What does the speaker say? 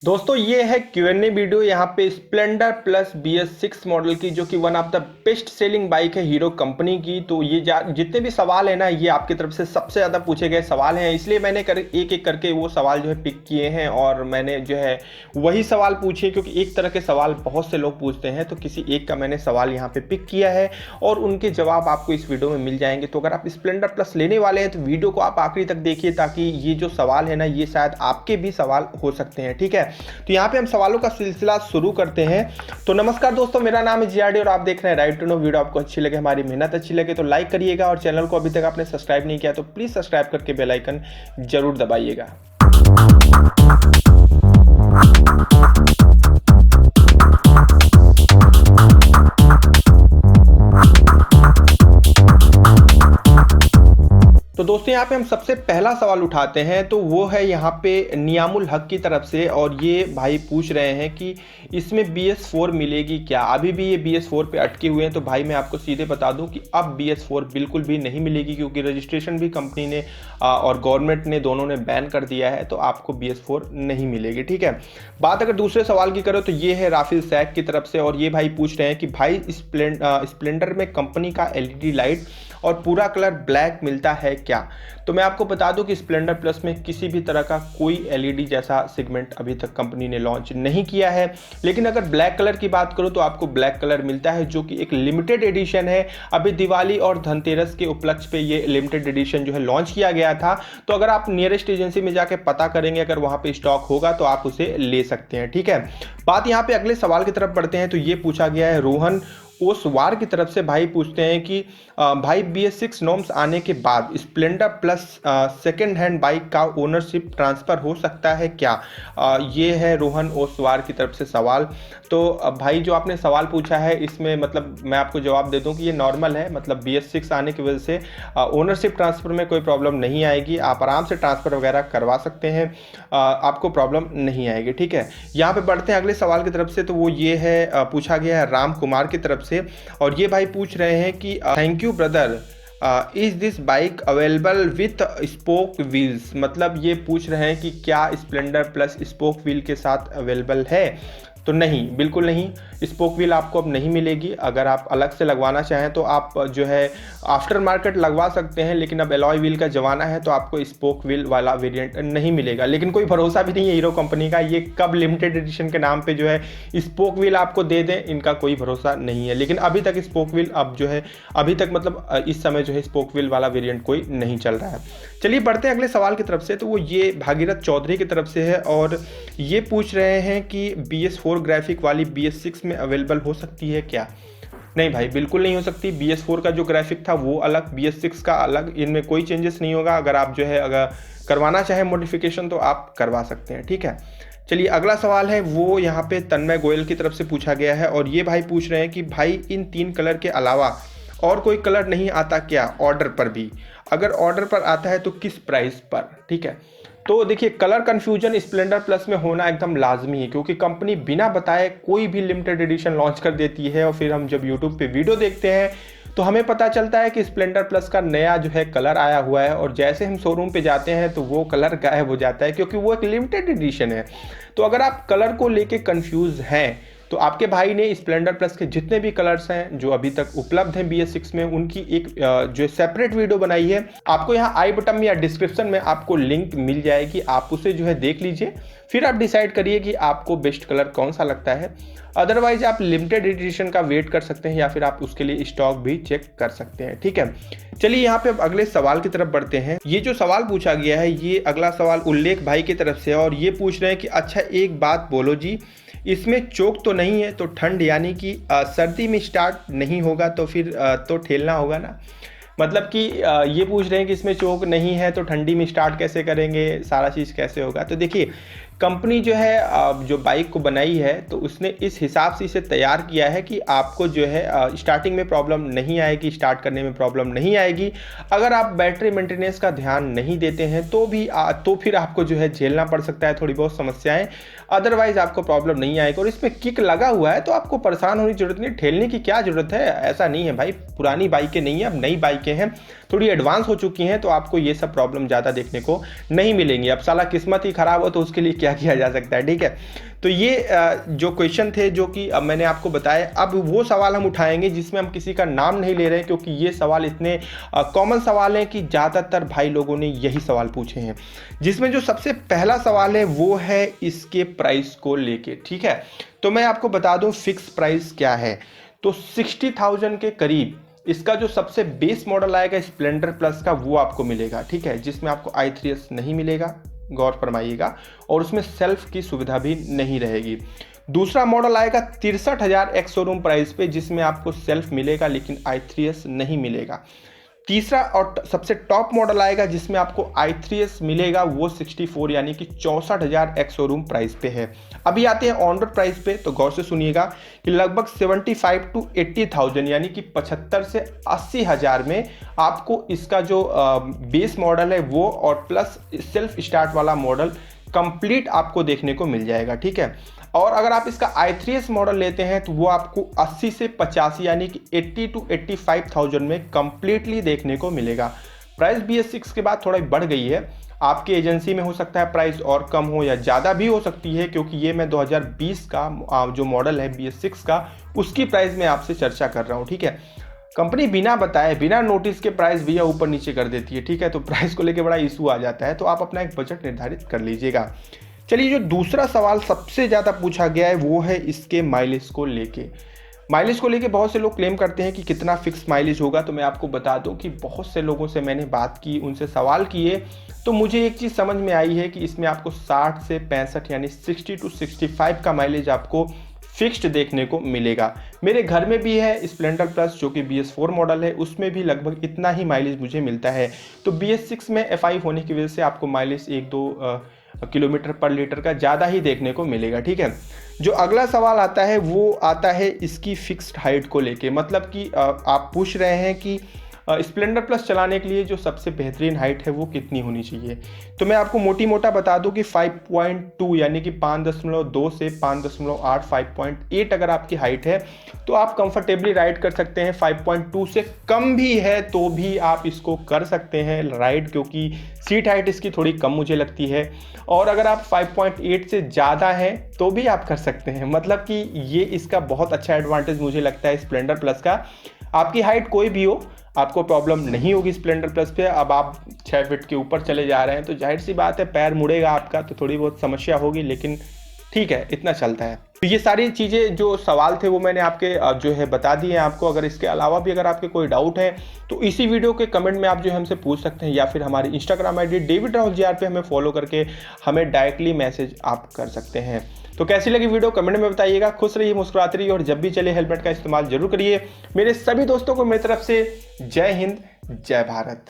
दोस्तों ये है Q&A वीडियो। यहाँ पे स्प्लेंडर प्लस BS6 मॉडल की, जो कि one of the best selling bike है हीरो कंपनी की। तो ये जितने भी सवाल है ना, ये आपकी तरफ से सबसे ज़्यादा पूछे गए सवाल हैं, इसलिए मैंने एक एक करके वो सवाल जो है पिक किए हैं और मैंने जो है वही सवाल पूछे, क्योंकि एक तरह के सवाल बहुत से लोग पूछते हैं, तो किसी एक का मैंने सवाल यहाँ पे पिक किया है और उनके जवाब आपको इस वीडियो में मिल जाएंगे। तो अगर आप स्प्लेंडर प्लस लेने वाले हैं तो वीडियो को आप आखिरी तक देखिए, ताकि ये जो सवाल है ना, ये शायद आपके भी सवाल हो सकते हैं। ठीक है, तो यहाँ पे हम सवालों का सिलसिला शुरू करते हैं। तो नमस्कार दोस्तों, मेरा नाम है जीआरडी और आप देख रहे हैं राइट टू नो। वीडियो आपको अच्छी लगे, हमारी मेहनत अच्छी लगे तो लाइक करिएगा, और चैनल को अभी तक आपने सब्सक्राइब नहीं किया तो प्लीज सब्सक्राइब करके बेल आइकन जरूर दबाइएगा। तो दोस्तों यहाँ पे हम सबसे पहला सवाल उठाते हैं, तो वो है यहाँ पे नियामुल हक की तरफ से, और ये भाई पूछ रहे हैं कि इसमें BS4 मिलेगी क्या। अभी भी ये BS4 पे अटके हुए हैं। तो भाई मैं आपको सीधे बता दूं कि अब BS4 बिल्कुल भी नहीं मिलेगी, क्योंकि रजिस्ट्रेशन भी कंपनी ने और गवर्नमेंट ने दोनों ने बैन कर दिया है, तो आपको BS4 नहीं मिलेगी। ठीक है, बात अगर दूसरे सवाल की करो तो ये है राफिल सैक की तरफ से, और ये भाई पूछ रहे हैं कि भाई स्प्लेंडर में कंपनी का LED लाइट और पूरा कलर ब्लैक मिलता है क्या। तो मैं आपको बता दूं कि स्प्लेंडर प्लस में किसी भी तरह का कोई LED जैसा सेगमेंट अभी तक कंपनी ने लॉन्च नहीं किया है। लेकिन अगर ब्लैक कलर की बात करूं तो आपको ब्लैक कलर मिलता है, जो कि एक लिमिटेड एडिशन है। अभी दिवाली और धनतेरस के उपलक्ष्य पे ये लिमिटेड एडिशन जो है लॉन्च किया गया था। तो अगर आप नियरेस्ट एजेंसी में जाके पता करेंगे, अगर वहां पे स्टॉक होगा तो आप उसे ले सकते हैं। ठीक है, बात यहाँ पे अगले सवाल की तरफ बढ़ते हैं। तो ये पूछा गया है रोहन ओसवार की तरफ से। भाई पूछते हैं कि भाई BS6 नॉर्म्स आने के बाद Splendor plus second hand bike का ओनरशिप ट्रांसफ़र हो सकता है क्या। ये है रोहन ओसवार की तरफ से सवाल। तो भाई जो आपने सवाल पूछा है, इसमें मतलब मैं आपको जवाब दे दूं कि ये नॉर्मल है। मतलब BS6 आने की वजह से ओनरशिप ट्रांसफ़र में कोई प्रॉब्लम नहीं आएगी। आप आराम से ट्रांसफ़र वगैरह करवा सकते हैं, आपको प्रॉब्लम नहीं आएगी। ठीक है, यहाँ पे बढ़ते हैं अगले सवाल की तरफ से। तो वो ये है पूछा गया है राम कुमार की तरफ से, और ये भाई पूछ रहे हैं कि thank you brother, is this bike available with spoke wheels. मतलब ये पूछ रहे हैं कि क्या स्प्लेंडर प्लस स्पोक व्हील के साथ अवेलेबल है। तो नहीं, बिल्कुल नहीं, स्पोक व्हील आपको अब नहीं मिलेगी। अगर आप अलग से लगवाना चाहें तो आप जो है आफ्टर मार्केट लगवा सकते हैं, लेकिन अब एलॉय व्हील का जमाना है तो आपको स्पोक व्हील वाला वेरिएंट नहीं मिलेगा। लेकिन कोई भरोसा भी नहीं है हीरो कंपनी का, ये कब लिमिटेड एडिशन के नाम पे जो है स्पोक व्हील आपको दे दें, इनका कोई भरोसा नहीं है। लेकिन अभी तक स्पोक व्हील अब जो है अभी तक मतलब इस समय जो है स्पोक व्हील वाला वेरिएंट कोई नहीं चल रहा है। चलिए बढ़ते हैं अगले सवाल की तरफ से। तो वो ये भागीरथ चौधरी की तरफ से है, और ये पूछ रहे हैं कि BS4 ग्राफिक वाली BS6 में अवेलेबल हो सकती है क्या। नहीं भाई, बिल्कुल नहीं हो सकती। BS4 का जो ग्राफिक था वो अलग, BS6 का अलग, इनमें कोई चेंजेस नहीं होगा। अगर आप जो है अगर करवाना चाहें मॉडिफिकेशन तो आप करवा सकते हैं। ठीक है, चलिए अगला सवाल है वो यहाँ पे तन्मय गोयल की तरफ से पूछा गया है, और ये भाई पूछ रहे हैं कि भाई इन 3 कलर के अलावा और कोई कलर नहीं आता क्या ऑर्डर पर भी। अगर ऑर्डर पर आता है तो किस प्राइस पर। ठीक है, तो देखिए कलर कन्फ्यूजन स्प्लेंडर प्लस में होना एकदम लाजमी है, क्योंकि कंपनी बिना बताए कोई भी लिमिटेड एडिशन लॉन्च कर देती है, और फिर हम जब यूट्यूब पे वीडियो देखते हैं तो हमें पता चलता है कि स्प्लेंडर प्लस का नया जो है कलर आया हुआ है, और जैसे हम शोरूम पे जाते हैं तो वो कलर गायब हो जाता है, क्योंकि वो एक लिमिटेड एडिशन है। तो अगर आप कलर को लेके कंफ्यूज हैं तो आपके भाई ने स्प्लेंडर प्लस के जितने भी कलर्स हैं जो अभी तक उपलब्ध हैं BS6 में, उनकी एक जो सेपरेट वीडियो बनाई है। आपको यहाँ आई बटन में या डिस्क्रिप्शन में आपको लिंक मिल जाएगी, आप उसे जो है देख लीजिए, फिर आप डिसाइड करिए कि आपको बेस्ट कलर कौन सा लगता है। अदरवाइज आप लिमिटेड एडिशन का वेट कर सकते हैं, या फिर आप उसके लिए स्टॉक भी चेक कर सकते हैं। ठीक है, चलिए यहाँ पे अब अगले सवाल की तरफ बढ़ते हैं। ये जो सवाल पूछा गया है, ये अगला सवाल उल्लेख भाई की तरफ से है, और ये पूछ रहे हैं कि अच्छा एक बात बोलो जी, इसमें चोक तो नहीं है, तो ठंड यानी कि सर्दी में स्टार्ट नहीं होगा तो फिर तो ठेलना होगा ना। मतलब कि ये पूछ रहे हैं कि इसमें चोक नहीं है तो ठंडी में स्टार्ट कैसे करेंगे, सारा चीज़ कैसे होगा। तो देखिए कंपनी जो है जो बाइक को बनाई है तो उसने इस हिसाब से इसे तैयार किया है कि आपको जो है स्टार्टिंग में प्रॉब्लम नहीं आएगी, स्टार्ट करने में प्रॉब्लम नहीं आएगी। अगर आप बैटरी मेंटेनेंस का ध्यान नहीं देते हैं तो भी तो फिर आपको जो है झेलना पड़ सकता है थोड़ी बहुत समस्याएं, अदरवाइज आपको प्रॉब्लम नहीं आएगी। और इसमें किक लगा हुआ है तो आपको परेशान होने की जरूरत नहीं, ठेलने की क्या जरूरत है, ऐसा नहीं है भाई। पुरानी बाइकें नहीं है, अब नई बाइकें हैं, थोड़ी एडवांस हो चुकी हैं, तो आपको ये सब प्रॉब्लम ज़्यादा देखने को नहीं मिलेंगी। अब साला किस्मत ही खराब हो तो उसके लिए क्या किया जा सकता है, ठीक है। तो ये जो क्वेश्चन थे जो कि अब मैंने आपको बताया, अब वो सवाल हम उठाएंगे जिसमें हम किसी का नाम नहीं ले रहे हैं, क्योंकि ये सवाल इतने कॉमन सवाल हैं कि ज़्यादातर भाई लोगों ने यही सवाल पूछे हैं। जिसमें जो सबसे पहला सवाल है वो है इसके प्राइस को लेके, ठीक है। तो मैं आपको बता दूं फिक्स प्राइस क्या है। तो 60,000 के करीब इसका जो सबसे बेस मॉडल आएगा स्प्लेंडर प्लस का, वो आपको मिलेगा, ठीक है, जिसमें आपको i3s नहीं मिलेगा, गौर फरमाइएगा, और उसमें सेल्फ की सुविधा भी नहीं रहेगी। दूसरा मॉडल आएगा 63,000 एक्स शोरूम प्राइस पे, जिसमें आपको सेल्फ मिलेगा लेकिन i3s नहीं मिलेगा। तीसरा और सबसे टॉप मॉडल आएगा जिसमें आपको i3s मिलेगा, वो 64 यानी कि 64,000 एक्स शोरूम प्राइस पे है। अभी आते हैं ऑन रोड प्राइस पे, तो गौर से सुनिएगा कि लगभग 75 to 80,000 यानी कि 75 से 80,000 में आपको इसका जो बेस मॉडल है वो और प्लस सेल्फ स्टार्ट वाला मॉडल कंप्लीट आपको देखने को मिल जाएगा, ठीक है। और अगर आप इसका i3s मॉडल लेते हैं तो वो आपको 80 से 85 यानी कि 80 to 85,000 में कंप्लीटली देखने को मिलेगा। प्राइस BS6 के बाद थोड़ा बढ़ गई है, आपकी एजेंसी में हो सकता है प्राइस और कम हो या ज़्यादा भी हो सकती है, क्योंकि ये मैं 2020 का जो मॉडल है BS6 का, उसकी प्राइस में आपसे चर्चा कर रहा हूँ, ठीक है। कंपनी बिना बताए बिना नोटिस के प्राइस भैया ऊपर नीचे कर देती है, ठीक है। तो प्राइस को लेकर बड़ा इशू आ जाता है, तो आप अपना एक बजट निर्धारित कर लीजिएगा। चलिए, जो दूसरा सवाल सबसे ज़्यादा पूछा गया है वो है इसके माइलेज को लेके। माइलेज को लेके बहुत से लोग क्लेम करते हैं कि कितना फिक्स माइलेज होगा। तो मैं आपको बता दूं कि बहुत से लोगों से मैंने बात की, उनसे सवाल किए, तो मुझे एक चीज़ समझ में आई है कि इसमें आपको 60 से 65 यानी 60 to 65 का माइलेज आपको फिक्स्ड देखने को मिलेगा। मेरे घर में भी है स्प्लेंडर प्लस जो कि BS4 मॉडल है, उसमें भी लगभग इतना ही माइलेज मुझे मिलता है। तो BS6 में FI होने की वजह से आपको माइलेज 1-2 किलोमीटर पर लीटर का ज़्यादा ही देखने को मिलेगा, ठीक है। जो अगला सवाल आता है वो आता है इसकी फिक्स्ड हाइट को लेके, मतलब कि आप पूछ रहे हैं कि स्प्लेंडर प्लस चलाने के लिए जो सबसे बेहतरीन हाइट है वो कितनी होनी चाहिए। तो मैं आपको मोटी मोटा बता दूं कि 5.2 यानी कि 5.2 से 5.8 5.8 अगर आपकी हाइट है तो आप कंफर्टेबली राइड कर सकते हैं। 5.2 से कम भी है तो भी आप इसको कर सकते हैं राइड, क्योंकि सीट हाइट इसकी थोड़ी कम मुझे लगती है। और अगर आप 5.8 से ज़्यादा हैं तो भी आप कर सकते हैं, मतलब कि ये इसका बहुत अच्छा एडवांटेज मुझे लगता है स्प्लेंडर प्लस का। आपकी हाइट कोई भी हो, आपको प्रॉब्लम नहीं होगी स्प्लेंडर प्लस पे। अब आप 6 फीट के ऊपर चले जा रहे हैं तो जाहिर सी बात है पैर मुड़ेगा आपका, तो थोड़ी बहुत समस्या होगी, लेकिन ठीक है, इतना चलता है। तो ये सारी चीज़ें जो सवाल थे वो मैंने आपके जो है बता दिए हैं आपको। अगर इसके अलावा भी अगर आपके कोई डाउट है तो इसी वीडियो के कमेंट में आप जो है हमसे पूछ सकते हैं, या फिर हमारी Instagram ID David Rahul JR पे हमें फॉलो करके हमें डायरेक्टली मैसेज आप कर सकते हैं। तो कैसी लगी वीडियो कमेंट में बताइएगा। खुश रहिए, मुस्कुराते रहिए, और जब भी चले हेलमेट का इस्तेमाल जरूर करिए। मेरे सभी दोस्तों को मेरी तरफ से जय हिंद, जय भारत।